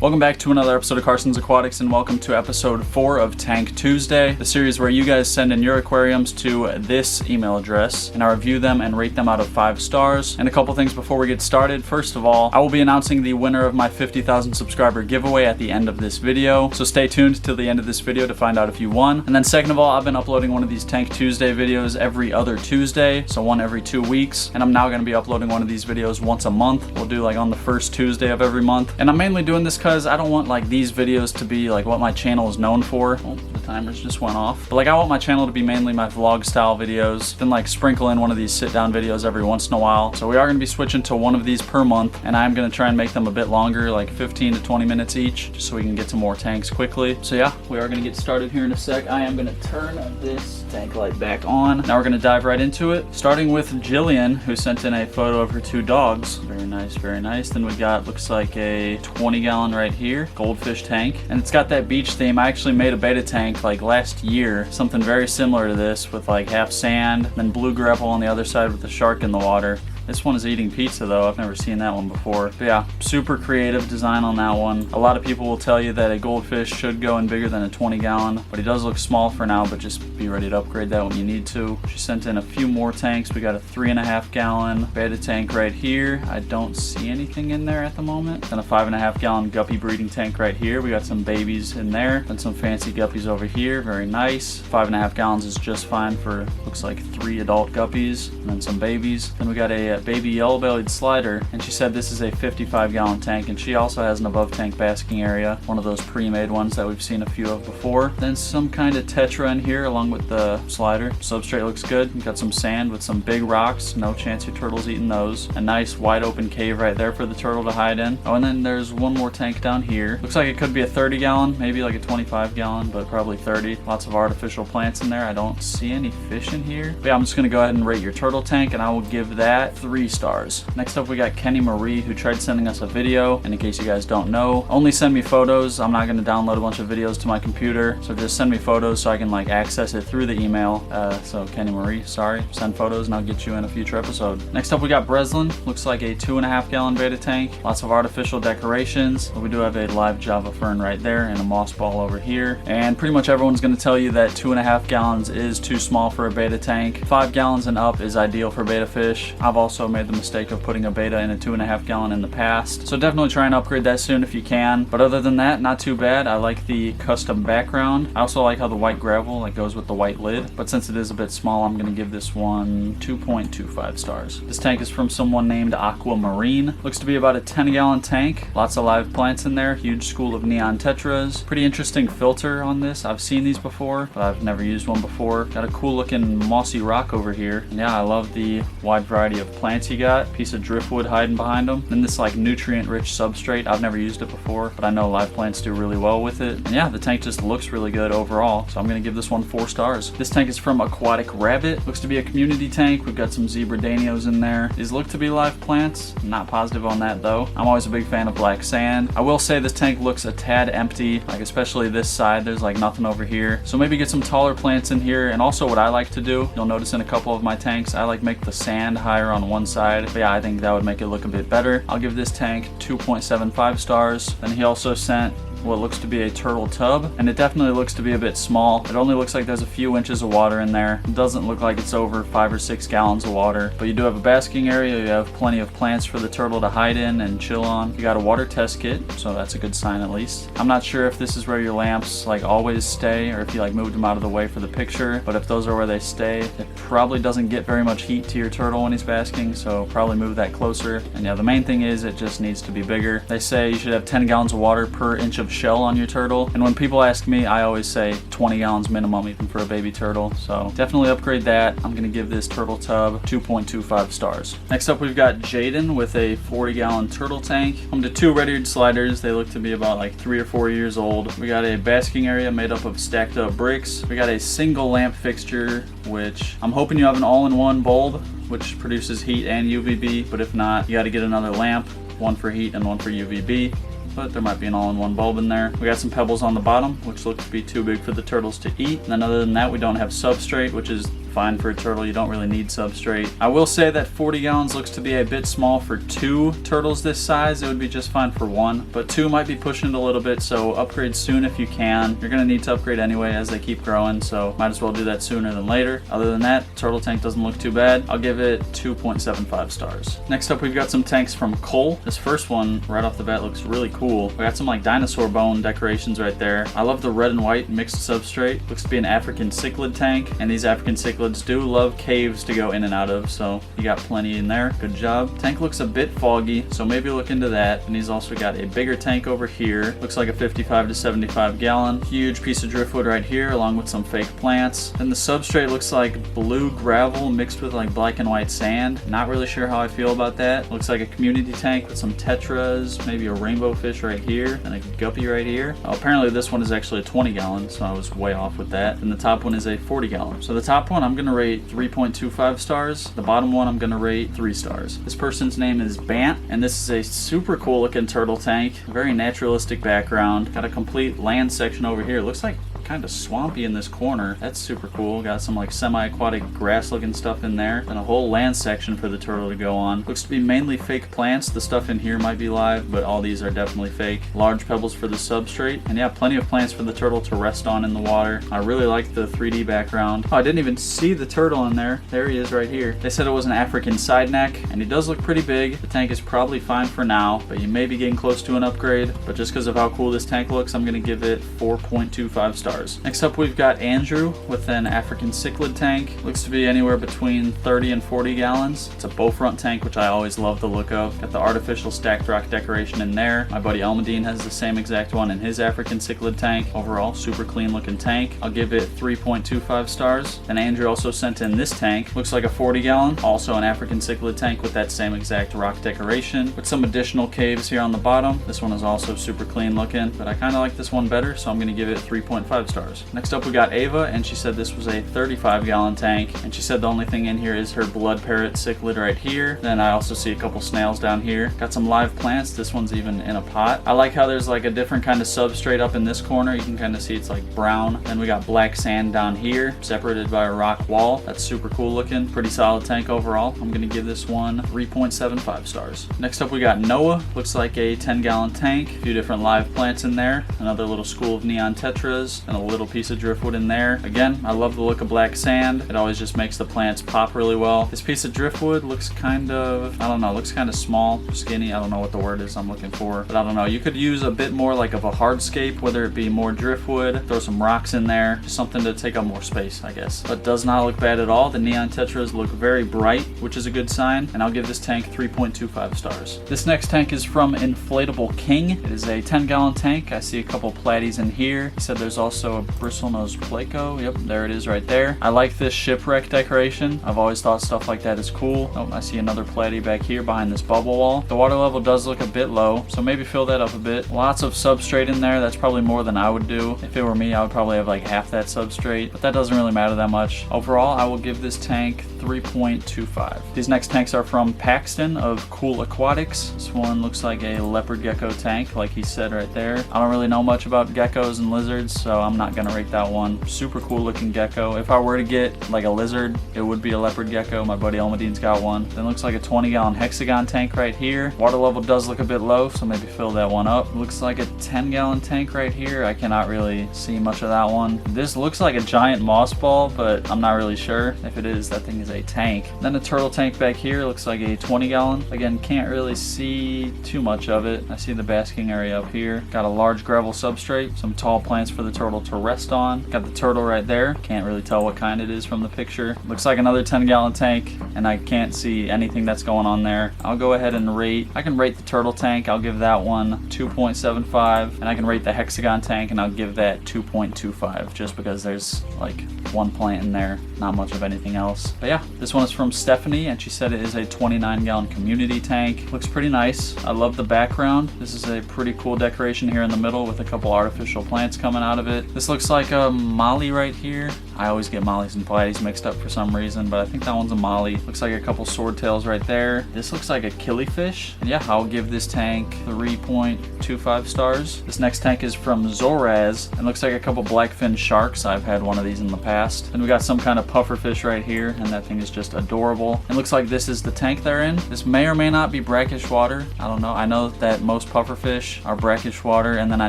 Welcome back to another episode of Carson's Aquatics, and welcome to episode 4 of Tank Tuesday, the series where you guys send in your aquariums to this email address, and I review them and rate them out of 5 stars. And a couple things before we get started. First of all, I will be announcing the winner of my 50,000 subscriber giveaway at the end of this video, so stay tuned till the end of this video to find out if you won. And then second of all, I've been uploading one of these Tank Tuesday videos every other Tuesday, so one every 2 weeks, and I'm now going to be uploading one of these videos once a month. We'll do like on the first Tuesday of every month, and I'm mainly doing this because I don't want like these videos to be like what my channel is known for. Oh, the timers just went off. But like I want my channel to be mainly my vlog style videos, then like sprinkle in one of these sit down videos every once in a while. So we are going to be switching to one of these per month, and I'm going to try and make them a bit longer, like 15 to 20 minutes each, just so we can get to more tanks quickly. So yeah, we are going to get started here in a sec. I am going to turn this tank light back on. Now we're going to dive right into it, starting with Jillian, who sent in a photo of her 2 dogs. Very nice, very nice. Then we got, looks like a 20 gallon right here, Goldfish Tank, and it's got that beach theme. I actually made a beta tank like last year, something very similar to this, with like half sand, then blue grapple on the other side with the shark in the water. This one is eating pizza though. I've never seen that one before. But yeah, super creative design on that one. A lot of people will tell you that a goldfish should go in bigger than a 20 gallon, but he does look small for now, but just be ready to upgrade that when you need to. She sent in a few more tanks. We got a 3.5 gallon beta tank right here. I don't see anything in there at the moment. Then a 5.5 gallon guppy breeding tank right here. We got some babies in there and some fancy guppies over here. Very nice. 5.5 gallons is just fine for, looks like 3 adult guppies and then some babies. Then we got a baby yellow-bellied slider, and she said this is a 55 gallon tank, and she also has an above tank basking area, one of those pre-made ones that we've seen a few of before. Then some kind of tetra in here along with the slider. Substrate looks good. We've got some sand with some big rocks. No chance your turtle's eating those. A nice wide open cave right there for the turtle to hide in. Oh, and then there's one more tank down here. Looks like it could be a 30 gallon, maybe like a 25 gallon, but probably 30. Lots of artificial plants in there. I don't see any fish in here. But yeah, I'm just gonna go ahead and rate your turtle tank, and I will give that 3 stars. Next up, we got Kenny Marie, who tried sending us a video, and in case you guys don't know, only send me photos. I'm not going to download a bunch of videos to my computer, so just send me photos so I can like access it through the email. So Kenny Marie, sorry, send photos and I'll get you in a future episode. Next up, we got Breslin. Looks like a 2.5 gallon beta tank. Lots of artificial decorations, but we do have a live Java fern right there and a moss ball over here. And pretty much everyone's going to tell you that 2.5 gallons is too small for a beta tank. 5 gallons and up is ideal for beta fish. I've also made the mistake of putting a beta in a 2.5 gallon in the past, so definitely try and upgrade that soon if you can. But other than that, not too bad. I like the custom background. I also like how the white gravel like goes with the white lid, but since it is a bit small, I'm going to give this one 2.25 stars. This tank is from someone named Aquamarine. Looks to be about a 10 gallon tank. Lots of live plants in there. Huge school of neon tetras. Pretty interesting filter on this. I've seen these before, but I've never used one before. Got a cool looking mossy rock over here. And yeah, I love the wide variety of plants you got. Piece of driftwood hiding behind them. Then this like nutrient rich substrate. I've never used it before, but I know live plants do really well with it. And yeah, the tank just looks really good overall, so I'm gonna give this one 4 stars. This tank is from Aquatic Rabbit. Looks to be a community tank. We've got some zebra danios in there. These look to be live plants. I'm not positive on that though. I'm always a big fan of black sand. I will say this tank looks a tad empty, like especially this side. There's like nothing over here, so maybe get some taller plants in here. And also what I like to do, you'll notice in a couple of my tanks, I like make the sand higher on one side. But yeah, I think that would make it look a bit better. I'll give this tank 2.75 stars. Then he also sent what looks to be a turtle tub, and it definitely looks to be a bit small. It only looks like there's a few inches of water in there. It doesn't look like it's over 5 or 6 gallons of water, but you do have a basking area. You have plenty of plants for the turtle to hide in and chill on. You got a water test kit, so that's a good sign at least. I'm not sure if this is where your lamps like always stay, or if you like moved them out of the way for the picture, but if those are where they stay, it probably doesn't get very much heat to your turtle when he's basking, so probably move that closer. And yeah, the main thing is it just needs to be bigger. They say you should have 10 gallons of water per inch of shell on your turtle, and when people ask me, I always say 20 gallons minimum even for a baby turtle, so definitely upgrade that. I'm gonna give this turtle tub 2.25 stars. Next up, we've got Jaden with a 40 gallon turtle tank. Home to 2 red-eared sliders. They look to be about like 3 or 4 years old. We got a basking area made up of stacked up bricks. We got a single lamp fixture, which I'm hoping you have an all-in-one bulb which produces heat and UVB, but if not, you got to get another lamp, one for heat and one for UVB. but there might be an all-in-one bulb in there. We got some pebbles on the bottom, which look to be too big for the turtles to eat. And then other than that, we don't have substrate, which is fine for a turtle. You don't really need substrate. I will say that 40 gallons looks to be a bit small for 2 turtles this size. It would be just fine for 1, but 2 might be pushing it a little bit, so upgrade soon if you can. You're gonna need to upgrade anyway as they keep growing, so might as well do that sooner than later. Other than that, turtle tank doesn't look too bad. I'll give it 2.75 stars. Next up, we've got some tanks from Cole. This first one right off the bat looks really cool. We got some like dinosaur bone decorations right there. I love the red and white mixed substrate. Looks to be an African cichlid tank, and these African cichlids do love caves to go in and out of, so you got plenty in there. Good job. Tank looks a bit foggy, so maybe look into that. And he's also got a bigger tank over here. Looks like a 55 to 75 gallon. Huge piece of driftwood right here, along with some fake plants. And the substrate looks like blue gravel mixed with like black and white sand. Not really sure how I feel about that. Looks like a community tank with some tetras, maybe a rainbow fish right here, and a guppy right here. Apparently this one is actually a 20 gallon, so I was way off with that. And the top one is a 40 gallon. So the top one I'm gonna rate 3.25 stars. The bottom one I'm gonna rate 3 stars. This person's name is Bant, and this is a super cool looking turtle tank. Very naturalistic background. Got a complete land section over here. Looks like kind of swampy in this corner. That's super cool. Got some like semi-aquatic grass looking stuff in there, and a whole land section for the turtle to go on. Looks to be mainly fake plants. The stuff in here might be live, but all these are definitely fake. Large pebbles for the substrate, and yeah, plenty of plants for the turtle to rest on in the water. I really like the 3D background. Oh, I didn't even see the turtle in there. There he is right here. They said it was an African side neck, and he does look pretty big. The tank is probably fine for now, but you may be getting close to an upgrade. But just because of how cool this tank looks, I'm gonna give it 4.25 stars. Next up, we've got Andrew with an African cichlid tank. Looks to be anywhere between 30 and 40 gallons. It's a bow front tank, which I always love the look of. Got the artificial stacked rock decoration in there. My buddy Almadine has the same exact one in his African cichlid tank. Overall, super clean looking tank. I'll give it 3.25 stars. And Andrew also sent in this tank. Looks like a 40 gallon, also an African cichlid tank with that same exact rock decoration, with some additional caves here on the bottom. This one is also super clean looking, but I kind of like this one better, so I'm gonna give it 3.5 stars. Next up, we got Ava, and she said this was a 35 gallon tank, and she said the only thing in here is her blood parrot cichlid right here. Then I also see a couple snails down here. Got some live plants. This one's even in a pot. I like how there's like a different kind of substrate up in this corner. You can kind of see it's like brown. Then we got black sand down here, separated by a rock wall. That's super cool looking. Pretty solid tank overall. I'm gonna give this one 3.75 stars. Next up, we got Noah. Looks like a 10 gallon tank. A few different live plants in there. Another little school of neon tetras, and a little piece of driftwood in there. Again, I love the look of black sand. It always just makes the plants pop really well. This piece of driftwood looks kind of, I don't know, looks kind of small, skinny. I don't know what the word is I'm looking for, but I don't know. You could use a bit more like of a hardscape, whether it be more driftwood, throw some rocks in there, just something to take up more space, I guess. But does not look bad at all. The neon tetras look very bright, which is a good sign, and I'll give this tank 3.25 stars. This next tank is from Inflatable King. It is a 10 gallon tank. I see a couple platies in here. He said there's also a bristlenose pleco. Yep, there it is right there. I like this shipwreck decoration. I've always thought stuff like that is cool. Oh, I see another platy back here behind this bubble wall. The water level does look a bit low, so maybe fill that up a bit. Lots of substrate in there. That's probably more than I would do. If it were me, I would probably have like half that substrate, but that doesn't really matter that much. Overall, I will give this tank 3.25. These next tanks are from Paxton of Cool Aquatics. This one looks like a leopard gecko tank, like he said right there. I don't really know much about geckos and lizards, so I'm not gonna rate that one. Super cool looking gecko. If I were to get like a lizard, it would be a leopard gecko. My buddy Almadine's got one. Then looks like a 20 gallon hexagon tank right here. Water level does look a bit low, so maybe fill that one up. Looks like a 10 gallon tank right here. I cannot really see much of that one. This looks like a giant moss ball, but I'm not really sure. If it is, that thing is a tank. Then a turtle tank back here looks like a 20 gallon. Again, can't really see too much of it. I see the basking area up here. Got a large gravel substrate, some tall plants for the turtle to rest on. Got the turtle right there. Can't really tell what kind it is from the picture. Looks like another 10 gallon tank, and I can't see anything that's going on there. I'll go ahead and rate, I can rate the turtle tank. I'll give that one 2.75, and I can rate the hexagon tank, and I'll give that 2.25, just because there's like one plant in there, not much of anything else. But yeah, this one is from Stephanie, and she said it is a 29 gallon community tank. Looks pretty nice. I love the background. This is a pretty cool decoration here in the middle with a couple artificial plants coming out of it. This looks like a molly right here. I always get mollies and platies mixed up for some reason, but I think that one's a molly. Looks like a couple swordtails right there. This looks like a killifish. And yeah, I'll give this tank 3.25 stars. This next tank is from Zoraz and looks like a couple blackfin sharks. I've had one of these in the past. And we got some kind of pufferfish right here, and that thing is just adorable. It looks like this is the tank they're in. This may or may not be brackish water. I don't know. I know that most pufferfish are brackish water, and then I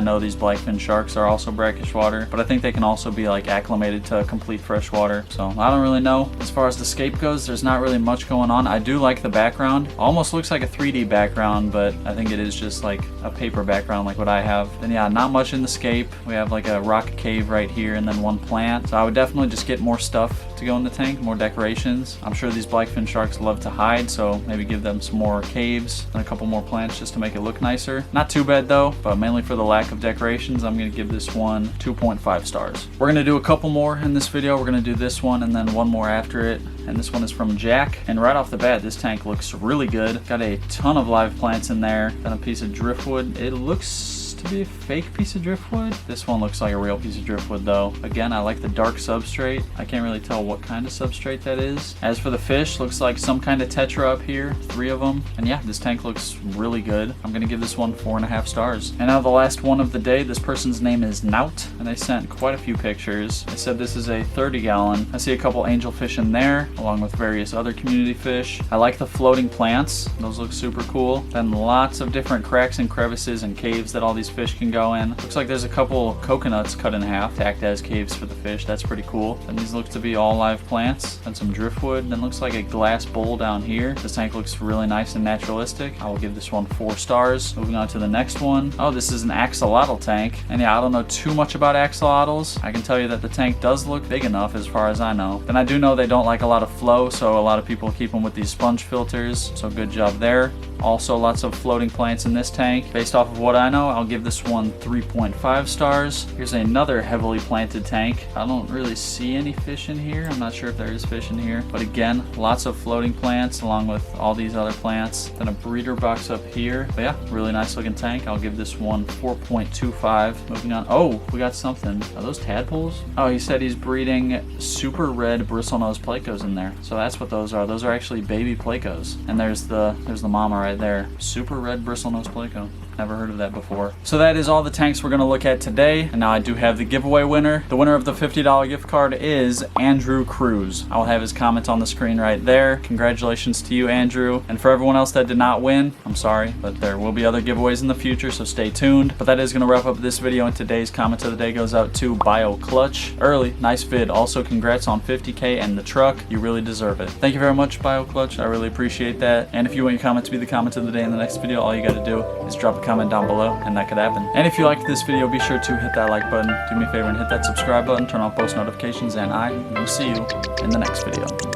know these blackfin sharks are also brackish water, but I think they can also be like acclimated to complete fresh water. So I don't really know. As far as the scape goes, there's not really much going on. I do like the background. Almost looks like a 3D background, but I think it is just like a paper background like what I have. And yeah, not much in the scape. We have like a rock cave right here and then one plant. So I would definitely just get more stuff to go in the tank, more decorations. I'm sure these blackfin sharks love to hide, so maybe give them some more caves and a couple more plants just to make it look nicer. Not too bad though, but mainly for the lack of decorations, I'm gonna give this one 2.5 stars. We're gonna do a couple more in this video. We're gonna do this one and then one more after it. And this one is from Jack. And right off the bat, this tank looks really good. Got a ton of live plants in there. Got a piece of driftwood. It looks to be a fake piece of driftwood. This one looks like a real piece of driftwood though. Again, I like the dark substrate. I can't really tell what kind of substrate that is. As for the fish, looks like some kind of tetra up here, 3 of them. And yeah, this tank looks really good. I'm gonna give this one 4.5 stars. And now the last one of the day, this person's name is Nout, and they sent quite a few pictures. They said this is a 30 gallon. I see a couple angelfish in there, along with various other community fish. I like the floating plants. Those look super cool. Then lots of different cracks and crevices and caves that all these fish can go in. Looks like there's a couple coconuts cut in half to act as caves for the fish. That's pretty cool. And these look to be all live plants and some driftwood. Then looks like a glass bowl down here. This tank looks really nice and naturalistic. I will give this one 4 stars. Moving on to the next one. Oh, this is an axolotl tank. And yeah, I don't know too much about axolotls. I can tell you that the tank does look big enough as far as I know. And I do know they don't like a lot of flow, so a lot of people keep them with these sponge filters. So good job there. Also lots of floating plants in this tank. Based off of what I know, I'll give this one 3.5 stars. Here's another heavily planted tank. I don't really see any fish in here. I'm not sure if there is fish in here, but again, lots of floating plants along with all these other plants. Then a breeder box up here. But yeah, really nice looking tank. I'll give this one 4.25. Moving on. Oh, we got something. Are those tadpoles? Oh, he said he's breeding super red bristlenose plecos in there. So that's what those are. Those are actually baby plecos. And there's the mama right there. Super red bristlenose pleco. Never heard of that before. So that is all the tanks we're going to look at today. And now I do have the giveaway winner. The winner of the $50 gift card is Andrew Cruz. I will have his comment on the screen right there. Congratulations to you, Andrew. And for everyone else that did not win, I'm sorry, but there will be other giveaways in the future, so stay tuned. But that is going to wrap up this video, and today's comment of the day goes out to BioClutch. Early, nice vid. Also, congrats on 50K and the truck. You really deserve it. Thank you very much, BioClutch. I really appreciate that. And if you want your comment to be the comment of the day in the next video, all you got to do is drop a comment down below and that could happen. And if you liked this video, be sure to hit that like button, do me a favor and hit that subscribe button, turn on post notifications, and I will see you in the next video.